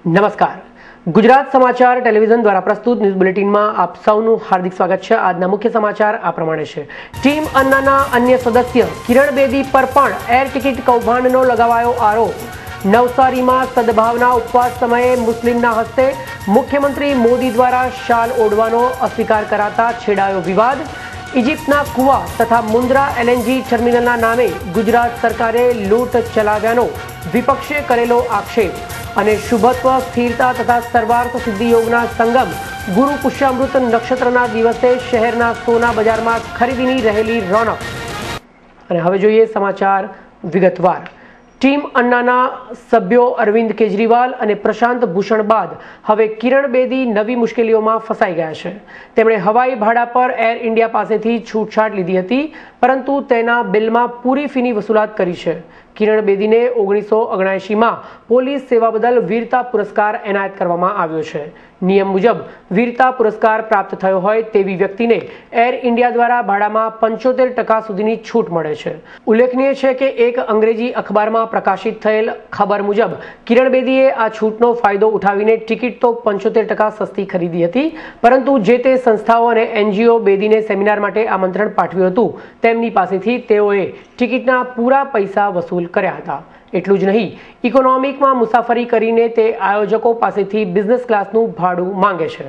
નમસ્કાર, ગુજરાત સમાચાર ટેલિવિઝન દ્વારા પ્રસ્તુત ન્યૂઝ બુલેટિનમાં આપ સૌનું હાર્દિક સ્વાગત છે। આજના મુખ્ય સમાચાર આ પ્રમાણે છે। ટીમ અન્નાના અન્ય સદસ્ય કિરણ બેદી પર પણ એર ટિકિટ કૌભાંડનો લગાવાયો આરોપ। નવસારીમાં સદભાવના ઉપવાસ સમયે મુસ્લિમના હસ્તે મુખ્યમંત્રી મોદી દ્વારા શાલ ઓઢવાનો અસ્વીકાર કરાતા છેડાયો વિવાદ। ઇજિપ્તના કુવા તથા મુન્દ્રા એલએનજી ટર્મિનલના નામે ગુજરાત સરકારે લૂંટ ચલાવ્યાનો વિપક્ષે કરેલો આક્ષેપ અને શુભત્વ સ્થિરતા તથા સર્વાર્થ સિદ્ધિ યોગના સંગમ ગુરુ પુષ્યામૃત નક્ષત્રના દિવસે શહેરના સોના બજારમાં ખરીદીની રહેલી રોનક। અને હવે જોઈએ સમાચાર વિગતવાર। ટીમ અન્નાના સભ્યો અરવિંદ કેજરીવાલ અને પ્રશાંત ભૂષણ બાદ હવે કિરણ બેદી નવી મુશ્કેલીઓમાં ફસાઈ ગયા છે। તેમણે હવાઈ ભાડા પર એર ઇન્ડિયા પાસેથી છૂટછાટ લીધી હતી, પરંતુ તેના બિલમાં પૂરી ફીની વસૂલાત કરી છે। કિરણ બેદીને 1979માં પોલીસ સેવા બદલ વીરતા પુરસ્કાર એનાયત કરવામાં આવ્યો છે। નિયમ મુજબ વીરતા પુરસ્કાર પ્રાપ્ત થયો હોય તેવી વ્યક્તિને એર ઇન્ડિયા દ્વારા ભાડામાં 75% સુધીની છૂટ મળે છે। ઉલ્લેખનીય છે કે એક અંગ્રેજી અખબારમાં પ્રકાશિત થયેલ ખબર મુજબ કિરણ બેદીએ આ છૂટનો ફાયદો ઉઠાવીને ટિકિટ તો 75% સસ્તી ખરીદી હતી, પરંતુ જે તે સંસ્થાઓ અને એનજીઓ બેદીને સેમિનાર માટે આમંત્રણ પાઠવ્યું હતું તેમની પાસેથી તેઓએ ટિકિટના પૂરા પૈસા વસૂલ કર્યા હતા। એટલું જ નહીં, ઇકોનોમિકમાં મુસાફરી કરીને તે આયોજકો પાસેથી બિઝનેસ ક્લાસનું ભાડું માંગે છે।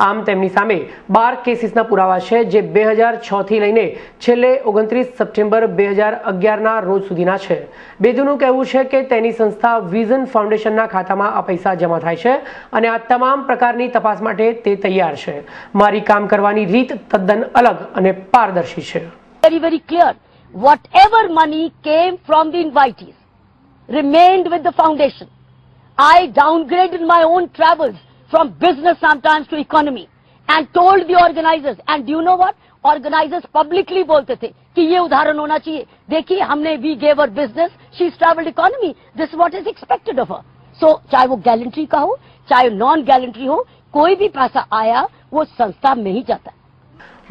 આમ તેમની સામે 12 કેસીસના પુરાવા છે, જે 2006થી લઈને છેલ્લે 29 સપ્ટેમ્બર 2011ના રોજ સુધીના છે। બેદીનું કહેવું છે કે તેની સંસ્થા વિઝન ફાઉન્ડેશનના ખાતામાં આ પૈસા જમા થાય છે અને આ તમામ પ્રકારની તપાસ માટે તે તૈયાર છે। મારી કામ કરવાની રીત તદ્દન અલગ અને પારદર્શી છે। Very clear. Whatever money came from the invitees remained with the foundation. I downgraded my own travels from business sometimes to economy and told the organizers, and do you know what? Organizers publicly बोलते थे कि ये उदाहरण होना चाहिए। देखिए हमने we gave her business, she's traveled economy. This is what is expected of her. So चाहे वो गैलेंट्री का हो चाहे नॉन गैलेंट्री हो, कोई भी पैसा आया वो संस्था में ही जाता है।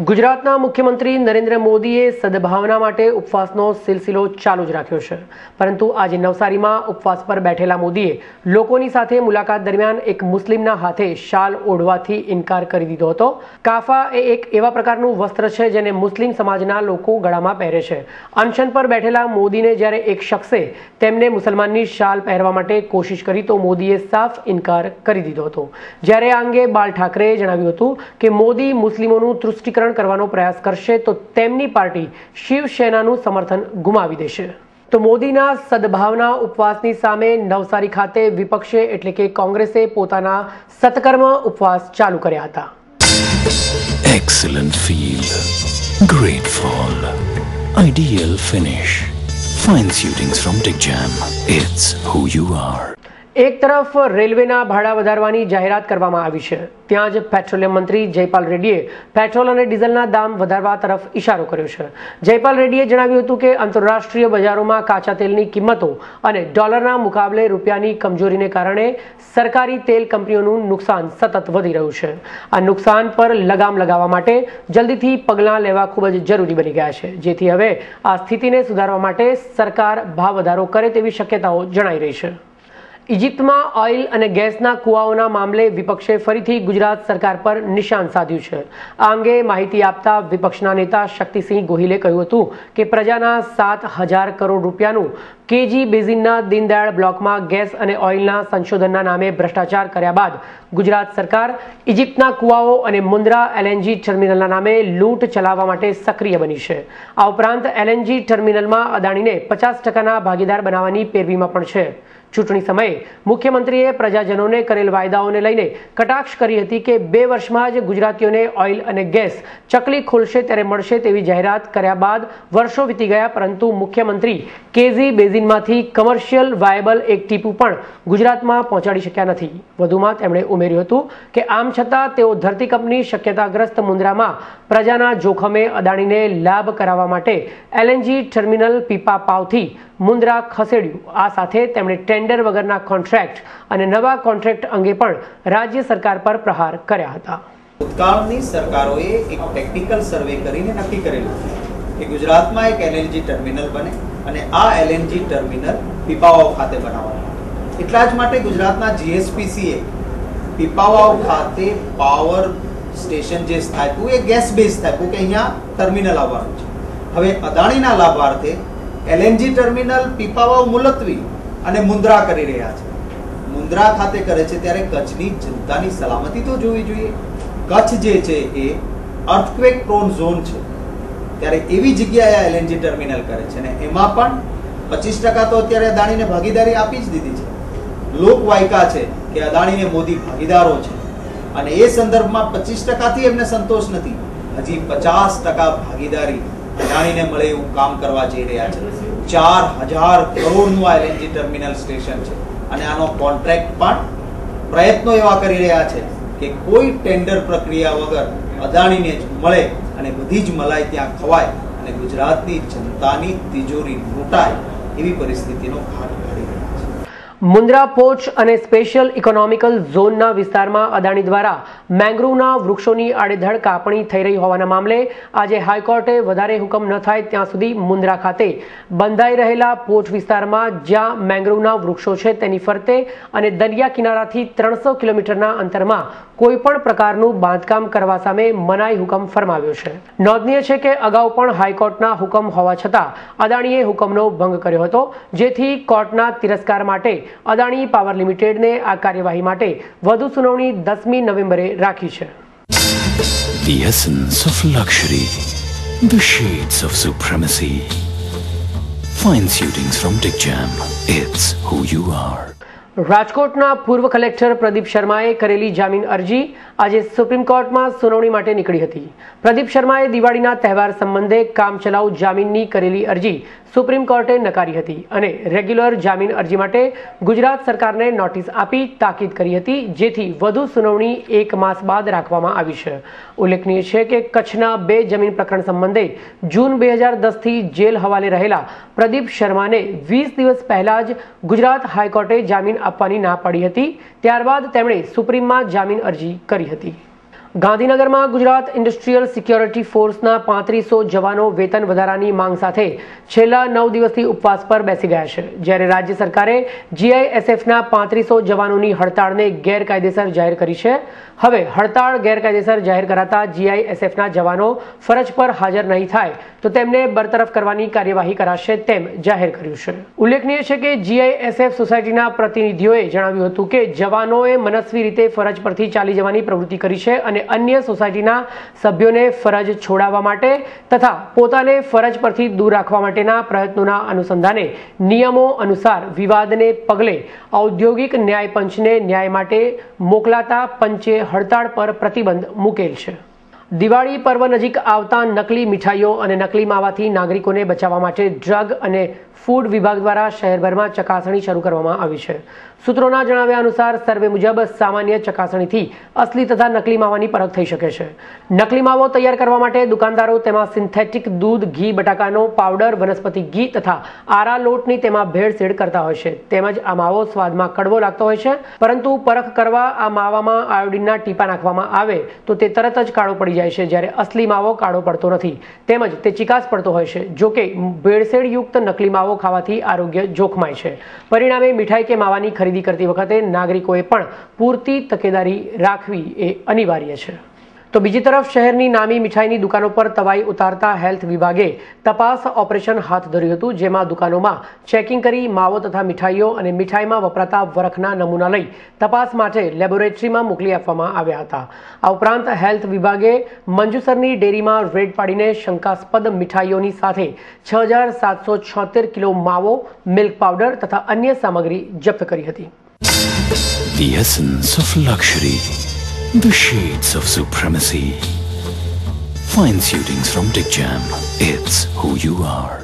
ગુજરાતના મુખ્યમંત્રી નરેન્દ્ર મોદીએ સદભાવના માટે ઉપવાસનો સિલસિલો ચાલુ જ રાખ્યો છે, પરંતુ આજે નવસારીમાં ઉપવાસ પર બેઠેલા મોદીએ લોકોની સાથે મુલાકાત દરમિયાન એક મુસ્લિમના હાથે શાલ ઓઢવાથી ઇનકાર કરી દીધો હતો। કાફા એ એક એવા પ્રકારનું વસ્ત્ર છે જેને મુસ્લિમ સમાજના લોકો ગળામાં પહેરે છે। અનશન પર બેઠેલા મોદીને જ્યારે એક શખ્સે તેમને મુસલમાનની શાલ પહેરવા માટે કોશિશ કરી તો મોદીએ સાફ ઇનકાર કરી દીધો હતો। જ્યારે આ અંગે બાલ ઠાકરેએ જણાવ્યું હતું કે મોદી મુસ્લિમોનું તૃષ્ટિકરણ કરવાનો પ્રયાસ કરશે તો તેમની પાર્ટી શિવસેનાનું સમર્થન ગુમાવી દેશે। તો મોદીના સદભાવના ઉપવાસની સામે નવસારી ખાતે વિપક્ષે એટલે કે કોંગ્રેસે પોતાના સતકર્મ ઉપવાસ ચાલુ કર્યા હતા। Excellent feel, great fall, ideal finish, fine suitings from Digjam. It's who you are. એક તરફ રેલવેના ભાડા વધારવાની જાહેરાત કરવામાં આવી છે, ત્યાં જ પેટ્રોલિયમ મંત્રી જયપાલ રેડ્ડીએ પેટ્રોલ અને ડીઝલના દામ વધારવા તરફ ઇશારો કર્યો છે। જયપાલ રેડ્ડીએ જણાવ્યું હતું કે આંતરરાષ્ટ્રીય બજારોમાં કાચા તેલની કિંમતો અને ડોલરના મુકાબલે રૂપિયાની કમજોરીને કારણે સરકારી તેલ કંપનીઓનું નુકસાન સતત વધી રહ્યું છે। આ નુકસાન પર લગામ લગાવવા માટે જલ્દીથી પગલાં લેવા ખૂબ જ જરૂરી બની ગયા છે, જેથી હવે આ સ્થિતિને સુધારવા માટે સરકાર ભાવ વધારો કરે તેવી શક્યતાઓ જણાઈ રહી છે। ઇજિપ્તમાં ઓઇલ અને ગેસના કુવાઓના મામલે વિપક્ષે ફરીથી ગુજરાત સરકાર પર નિશાન સાધ્યું છે। આ અંગે માહિતી આપતા વિપક્ષના નેતા શક્તિસિંહ ગોહિલે કહ્યું હતું કે પ્રજાના 7,000 કરોડ રૂપિયાનું કેજી બેઝિનના દીનદયાળ બ્લોકમાં ગેસ અને ઓઇલના સંશોધનના નામે ભ્રષ્ટાચાર કર્યા બાદ ગુજરાત સરકાર ઇજિપ્તના કુવાઓ અને મુન્દ્રા એલએનજી ટર્મિનલના નામે લૂંટ ચલાવવા માટે સક્રિય બની છે। આ ઉપરાંત એલએનજી ટર્મિનલમાં અદાણીને 50%ના ભાગીદાર બનાવવાની પેરવીમાં પણ છે। ચૂંટણી સમયે મુખ્યમંત્રીએ પ્રજાજનોને કરેલ વાયદાઓને લઈને કટાક્ષ કરી હતી કે 2 વર્ષમાં જ ગુજરાતીઓને ઓઇલ અને ગેસ ચકલી ખોલશે ત્યારે મળશે તેવી જાહેરાત કર્યા બાદ વર્ષો વીતી ગયા, પરંતુ મુખ્યમંત્રી કેજી બેઝિનમાંથી કમર્શિયલ વાયેબલ એક ટીપું પણ ગુજરાતમાં પહોંચાડી શક્યા નથી। વધુમાં તેમણે ઉમેર્યું હતું કે આમ છતાં તેઓ ધરતીકંપની શક્યતાગ્રસ્ત મુન્દ્રામાં પ્રજાના જોખમે અદાણીને લાભ કરાવવા માટે એલએનજી ટર્મિનલ પીપા પાવથી મુન્દ્રા ખસેડ્યું। આ સાથે તેમણે ટેન્ડર વગરના કોન્ટ્રાક્ટ અને નવા કોન્ટ્રાક્ટ અંગે પણ રાજ્ય સરકાર પર પ્રહાર કર્યા હતા। ભૂતકાળની સરકારોએ એક ટેકનિકલ સર્વે કરીને નક્કી કરેલું કે ગુજરાતમાં એક એલએનજી ટર્મિનલ બને અને આ એલએનજી ટર્મિનલ પીપાવાવ ખાતે બનાવવામાં આવે। એટલા જ માટે ગુજરાતના જીએસપીસીએ પીપાવાવ ખાતે પાવર સ્ટેશન જે સ્થાપ્યું એ ગેસ બેઝ સ્થાપ્યું કે અહીંયા ટર્મિનલ આવવાનું છે. હવે અદાણીના લાભાર્થે એલએનજી ટર્મિનલ પીપાવાવ મુલતવી અને મુન્દ્રા કરી રહ્યા છે. મુન્દ્રા ખાતે કરે છે ત્યારે કચ્છની જનતાની સલામતી તો જોવી જોઈએ. કચ્છ જે છે એ અર્થક્વેક પ્રોન ઝોન છે, ત્યારે એવી જગ્યાએ એલએનજી ટર્મિનલ કરે છે અને એમાં પણ 25% તો અત્યારે અદાણીને ભાગીદારી આપી જ દીધી છે. લોકવાયકા છે કે અદાણીને મોદી ભાગીદારો છે અને એ સંદર્ભમાં 25% થી એમને સંતોષ નથી. હજી 50% ભાગીદારી અદાણીને મળે એવું કામ કરવા જઈ રહ્યા છે. 4000 કરોડનું આ એલએનજી ટર્મિનલ સ્ટેશન છે અને આનો કોન્ટ્રાક્ટ પણ પ્રયત્નો એવા કરી રહ્યા છે કે કોઈ ટેન્ડર પ્રક્રિયા વગર અદાણીને જ મળે અને બધી જ મલાઈ ત્યાં ખવાય અને ગુજરાતની જનતાની તિજોરી લૂંટાય એવી પરિસ્થિતિનો ઘાટ ઘડી રહ્યા છે. મુન્દ્રા પોર્ટ અને સ્પેશિયલ ઇકોનોમિકલ ઝોનના વિસ્તારમાં અદાણી દ્વારા મેંગ્રોવના વૃક્ષોની આડેધડ કાપણી થઈ રહી હોવાના મામલે આજે હાઈકોર્ટે વધારે હુકમ ન થાય ત્યાં સુધી મુન્દ્રા ખાતે બંધાઈ રહેલા પોર્ટ વિસ્તારમાં જ્યાં મેંગ્રોવના વૃક્ષો છે તેની ફરતે અને દરિયા કિનારાથી 300 કિલોમીટરના અંતરમાં કોઈ પણ પ્રકારનું બાંધકામ કરવા સામે મનાઈ હુકમ ફરમાવ્યો છે. નોંધનીય છે કે અગાઉ પણ હાઈકોર્ટના હુકમ હોવા છતાં અદાણીએ હુકમનો ભંગ કર્યો હતો, જેથી કોર્ટના તિરસ્કાર માટે અદાણી પાવર લિમિટેડને આ કાર્યવાહી માટે વધુ સુનાવણી 10મી નવેમ્બરે રાખી છે. The essence of luxury, the shades of supremacy. Fine suitings from Dick Jam. It's who you are. રાજકોટના પૂર્વ કલેક્ટર પ્રદીપ શર્માએ કરેલી જામીન અરજી આજે સુપ્રીમ કોર્ટમાં સુનાવણી માટે નીકળી હતી. પ્રદીપ શર્માએ દિવાળીના તહેવાર સંબંધે કામચલાઉ જામીનની કરેલી અરજી સુપ્રીમ કોર્ટે નકારી હતી અને રેગ્યુલર જામીન અરજી માટે ગુજરાત સરકારને નોટિસ આપી તાકીદ કરી હતી, જેથી વધુ સુનાવણી 1 માસ બાદ રાખવામાં આવી છે. ઉલ્લેખનીય છે કે કચ્છના 2 જમીન પ્રકરણ સંબંધે જૂન 2010થી જેલ હવાલે રહેલા પ્રદીપ શર્માને 20 દિવસ પહેલા જ ગુજરાત હાઈકોર્ટે જામીન આપવાની ના પાડી હતી. ત્યારબાદ તેમણે સુપ્રીમમાં જામીન અરજી કરી હતી. ગાંધીનગરમાં ગુજરાત ઇન્ડસ્ટ્રીયલ સિક્યોરિટી ફોર્સના 3500 જવાનો વેતન વધારાની માંગ સાથે છેલ્લા 9 દિવસથી ઉપવાસ પર બેસી ગયા છે, જ્યારે રાજ્ય સરકારે જીઆઈએસએફના 3500 જવાનોની હડતાળને ગેરકાયદેસર જાહેર કરી છે. હવે હડતાળ ગેરકાયદેસર જાહેર કરાતા જીઆઈએસએફના જવાનો ફરજ પર હાજર નહીં થાય તો તેમને બરતરફ કરવાની કાર્યવાહી કરાશે તેમ જાહેર કર્યું છે. ઉલ્લેખનીય છે કે જીઆઈએસએફ સોસાયટીના પ્રતિનિધિઓએ જણાવ્યું હતું કે જવાનોએ મનસ્વી રીતે ફરજ પરથી ચાલી જવાની પ્રવૃત્તિ કરી છે અને અન્ય સોસાયટીના સભ્યોને ફરજ છોડાવવા માટે તથા પોતાને ફરજ પરથી દૂર રાખવા માટેના પ્રયત્નોના અનુસંધાને નિયમો અનુસાર વિવાદને પગલે ઔદ્યોગિક ન્યાય પંચને ન્યાય માટે મોકલાતા પંચે હડતાળ પર પ્રતિબંધ મૂકેલ છે. દિવાળી પર્વ નજીક આવતા નકલી મીઠાઈઓ અને નકલી માવાથી નાગરિકોને બચાવવા માટે ડ્રગ અને ફૂડ વિભાગ દ્વારા શહેરભરમાં ચકાસણી શરૂ કરવામાં આવી છે. સૂત્રોના જણાવ્યા અનુસાર સર્વે મુજબ સામાન્ય ચકાસણીથી અસલી તથા નકલી માવાની પરખ થઈ શકે છે. નકલી માવો તૈયાર કરવા માટે દુકાનદારો તેમાં સિન્થેટિક દૂધ, ઘી, બટાકાનો પાવડર, વનસ્પતિ ઘી તથા આરા લોટની તેમાં ભેળસેળ કરતા હોય છે. તેમજ આ માવો સ્વાદમાં કડવો લાગતો હોય છે, પરંતુ પરખ કરવા આ માવામાં આયોડિનના ટીપા નાખવામાં આવે તો તે તરત જ કાળો પડી જાય છે, જ્યારે અસલી માવો કાળો પડતો નથી. તેમજ તે ચિકાસ પડતો હોય છે. જો કે ભેળસેળયુક્ત નકલી માવો ખાવાથી આરોગ્ય જોખમાય છે. પરિણામે મીઠાઈ કે માવાની ખરીદી કરતી વખતે નાગરિકોએ પણ પૂરતી તકેદારી રાખવી એ અનિવાર્ય છે. તો બીજી તરફ શહેરની નામી મીઠાઈની દુકાનો પર તવાઈ ઉતારતા હેલ્થ વિભાગે તપાસ ઓપરેશન હાથ ધર્યું હતું, જેમાં દુકાનોમાં ચેકિંગ કરી માવો તથા મીઠાઈઓ અને મીઠાઈમાં વપરાતા વરખના નમૂના લઈ તપાસ માટે લેબોરેટરીમાં મોકલી આપવામાં આવ્યા હતા. આ ઉપરાંત હેલ્થ વિભાગે મંજુસરની ડેરીમાં રેડ પાડીને શંકાસ્પદ મીઠાઈઓની સાથે 6776 કિલો માવો, મિલ્ક પાવડર તથા અન્ય સામગ્રી જપ્ત કરી હતી. The essence of luxury, the shades of supremacy. Fine suitings from Dick Jam. It's who you are.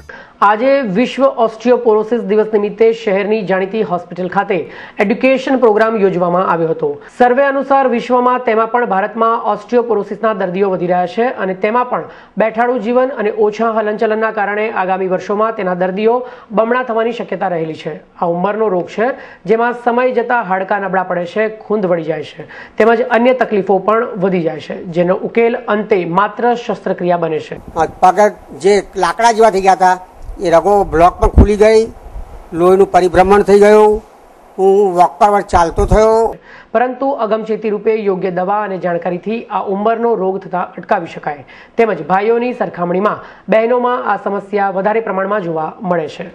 આજે વિશ્વ ઓસ્ટિયોપોરોસિસ દિવસ નિમિત્તે શહેરની જાણીતી હોસ્પિટલ ખાતે એડ્યુકેશન પ્રોગ્રામ યોજવામાં આવ્યો હતો. સર્વે અનુસાર વિશ્વમાં તેમાં પણ ભારતમાં ઓસ્ટિયોપોરોસિસના દર્દીઓ વધી રહ્યા છે અને તેમાં પણ બેઠાડું જીવન અને ઓછા હલનચલનના કારણે આગામી વર્ષોમાં તેના દર્દીઓ બમણા થવાની શક્યતા રહેલી છે. આ ઉંમરનો રોગ છે જેમાં સમય જતાં હાડકાં નબળા પડે છે, ખૂંદ વળી જાય છે તેમજ અન્ય તકલીફો પણ વધી જાય છે, જેનો ઉકેલ અંતે માત્ર શસ્ત્રક્રિયા બને છે. પગ જે લાકડા જેવા થઈ ગયા હતા એ રગો બ્લોક પણ ખુલી ગઈ, લોહીનું પરિભ્રમણ થઈ ગયું હું વોકર પર ચાલતો થયો, પરંતુ અગમચેતી રૂપે યોગ્ય દવા અને જાણકારીથી આ ઉંમરનો રોગ થતા અટકાવી શકાય. તેમજ ભાઈઓની સરખામણીમાં બહેનોમાં આ સમસ્યા વધારે પ્રમાણમાં જોવા મળે છે.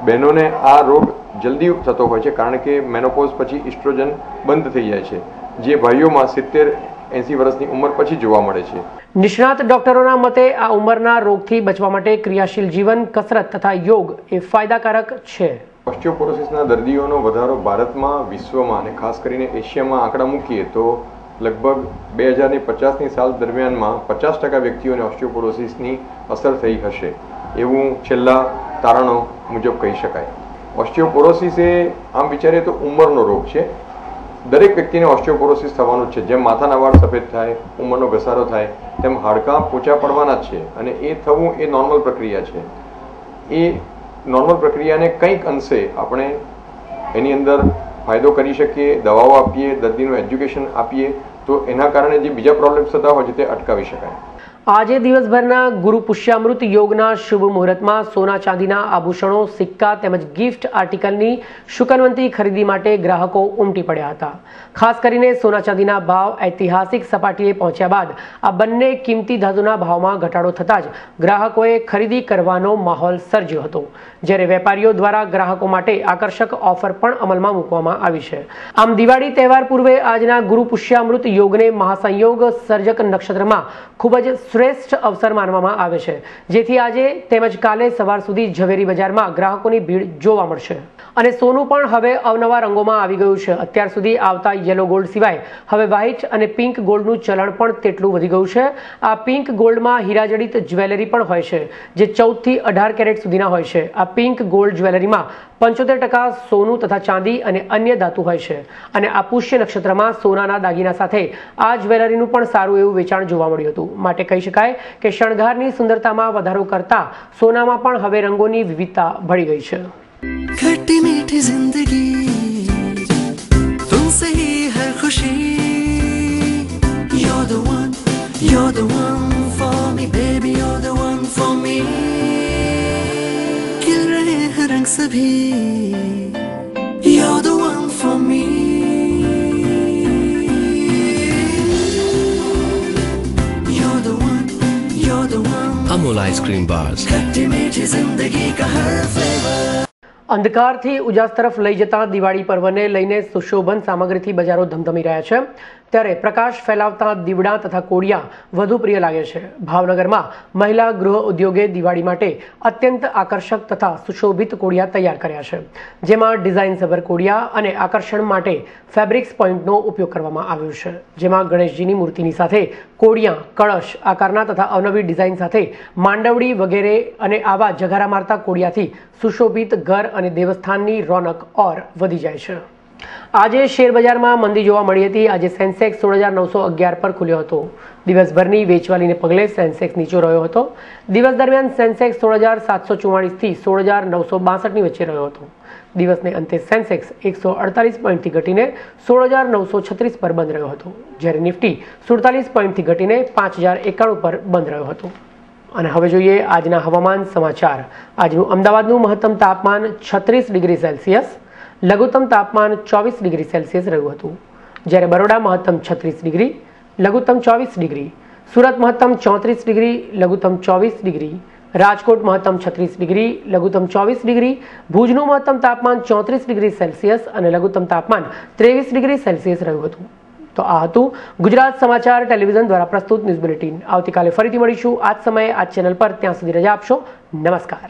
બહેનોને આ રોગ જલ્દી થતો હોય છે કારણ કે મેનોપોઝ પછી ઇસ્ટ્રોજન બંધ થઈ જાય છે, જે ભાઈઓમાં 70-80 વર્ષની ઉંમર પછી જોવા મળે છે. નિષ્ણાત ડોક્ટરોના મતે આ ઉંમરના રોગથી બચવા માટે ક્રિયાશીલ જીવન, કસરત તથા યોગ એ ફાયદાકારક છે. ઓસ્ટિયોપોરોસિસના દર્દીઓનો વધારો ભારતમાં, વિશ્વમાં અને ખાસ કરીને એશિયામાં આંકડા મૂકીએ તો લગભગ 2050ની સાલ દરમિયાનમાં 50% વ્યક્તિઓને ઓસ્ટિયોપોરોસિસની અસર થઈ હશે એવું છેલ્લા તારણો મુજબ કહી શકાય. ઓસ્ટિયોપોરોસિસ એ આમ વિચારીએ તો ઉંમરનો રોગ છે. દરેક વ્યક્તિને ઓસ્ટિયોપોરોસિસ થવાનું જ છે. જેમ માથાના વાળ સફેદ થાય, ઉંમરનો ઘસારો થાય, તેમ હાડકાં પોચા પડવાના જ છે અને એ થવું એ નોર્મલ પ્રક્રિયા છે. એ નોર્મલ પ્રક્રિયાને કંઈક અંશે આપણે એની અંદર ફાયદો કરી શકીએ, દવાઓ આપીએ, દર્દીનું એજ્યુકેશન આપીએ તો એના કારણે જે બીજા પ્રોબ્લેમ્સ થતા હોય છે તે અટકાવી શકાય. આજે દિવસભરના ગુરુ પુષ્યામૃત યોગના શુભ મુહૂર્તમાં સોના ચાંદીના આભૂષણો, સિક્કા તેમજ ગિફ્ટ આર્ટિકલની શુકનવંતી ખરીદી માટે ગ્રાહકો ઉમટી પડ્યા હતા. ખાસ કરીને સોના ચાંદીના ભાવ ઐતિહાસિક સપાટીએ પહોંચ્યા બાદ આ બંને કિંમતી ધાતુના ભાવમાં ઘટાડો થતાં જ ગ્રાહકોએ ખરીદી કરવાનો માહોલ સર્જ્યો હતો. જ્યારે વેપારીઓ દ્વારા ગ્રાહકો માટે આકર્ષક ઓફર પણ અમલમાં મૂકવામાં આવી છે. આમ દિવાળી તહેવાર પૂર્વે આજના ગુરુ પુષ્યામૃત યોગને મહાસંયોગ સર્જક નક્ષત્રમાં ખૂબ જ શ્રેષ્ઠ અવસર માનવામાં આવે છે, જેથી આજે તેમજ કાલે સવાર સુધી ઝવેરી બજારમાં ગ્રાહકોની ભીડ જોવા મળશે. અને સોનું પણ હવે અવનવા રંગોમાં આવી ગયું છે. અત્યાર સુધી આવતા યલો ગોલ્ડ સિવાય હવે વ્હાઇટ અને પિંક ગોલ્ડનું ચલણ પણ તેટલું વધી ગયું છે. આ પિંક ગોલ્ડમાં હીરાજડિત જ્વેલરી પણ હોય છે, જે 14 થી 18 કેરેટ સુધીના હોય છે. આ પિંક ગોલ્ડ જ્વેલરીમાં 75% સોનું તથા ચાંદી અને અન્ય ધાતુ હોય છે. અને આ પુષ્ય નક્ષત્રમાં સોનાના દાગીના સાથે આ જ્વેલરીનું પણ સારું એવું વેચાણ જોવા મળ્યું હતું. માટે કહી શકાય કે શણગારની સુંદરતામાં વધારો કરતા સોનામાં પણ હવે રંગોની વિવિધતા ભળી ગઈ છે. खट्टी मीठी जिंदगी तुमसे ही है खुशी. You're the one for me, baby, you're the one for me. खिल रहे हैं रंग सभी, you're the one for me. You're the one. Amul ice cream bars. खट्टी मीठी जिंदगी का हर फ्लेवर. અંધકારથી ઉજાસ તરફ લઈ જતા દિવાળી પર્વને લઈને સુશોભન સામગ્રીથી બજારો ધમધમી રહ્યા છે. ત્યારે પ્રકાશ ફેલાવતા દીવડા તથા કોડિયા વધુ પ્રિય લાગે છે. ભાવનગરમાં મહિલા ગૃહ ઉદ્યોગે દિવાળી માટે અત્યંત આકર્ષક તથા સુશોભિત કોડિયા તૈયાર કર્યા છે, જેમાં ડિઝાઇનસભર કોડિયા અને આકર્ષણ માટે ફેબ્રિક્સ પોઇન્ટનો ઉપયોગ કરવામાં આવ્યો છે. જેમાં ગણેશજીની મૂર્તિની સાથે કોડિયા, કળશ આકારના તથા અવનવી ડિઝાઇન સાથે માંડવડી વગેરે અને આવા જગારા મારતા કોડિયાથી સુશોભિત ઘર અને દેવસ્થાનની રોનક ઓર વધી જાય છે. આજે શેર બજારમાં મંદી જોવા મળી હતી. આજે સેન્સેક્સ 16,911 પર ખુલ્યો હતો. દિવસભરની વેચવાલીને પગલે સેન્સેક્સ નીચો રહ્યો હતો. દિવસ દરમિયાન સેન્સેક્સ 16,744 થી 16,962 ની વચ્ચે રહ્યો હતો. દિવસને અંતે સેન્સેક્સ 148 પોઈન્ટથી ઘટીને 16,936 પર બંધ રહ્યો હતો, જ્યારે નિફ્ટી 47 પોઈન્ટથી ઘટીને 5,091 પર બંધ રહ્યો હતો. અને હવે જોઈએ આજના હવામાન સમાચાર. આજનું અમદાવાદનું મહત્તમ તાપમાન 36 ડિગ્રી સેલ્સિયસ, લઘુત્તમ તાપમાન 24 ડિગ્રી સેલ્સિયસ રહ્યું હતું. જ્યારે બરોડા મહત્તમ 36 ડિગ્રી, લઘુત્તમ 24 ડિગ્રી, સુરત મહત્તમ 34 ડિગ્રી, લઘુત્તમ 24 ડિગ્રી, રાજકોટ મહત્તમ 36 ડિગ્રી, લઘુત્તમ 24 ડિગ્રી, ભુજનું મહત્તમ તાપમાન 34 ડિગ્રી સેલ્સિયસ અને લઘુત્તમ તાપમાન 23 ડિગ્રી સેલ્સિયસ રહ્યું હતું. તો આ હતું ગુજરાત સમાચાર ટેલિવિઝન દ્વારા પ્રસ્તુત ન્યૂઝ બુલેટિન. આવતીકાલે ફરીથી મળીશું આ જ સમયે આ ચેનલ પર. ત્યાં સુધી રજા આપશો. નમસ્કાર.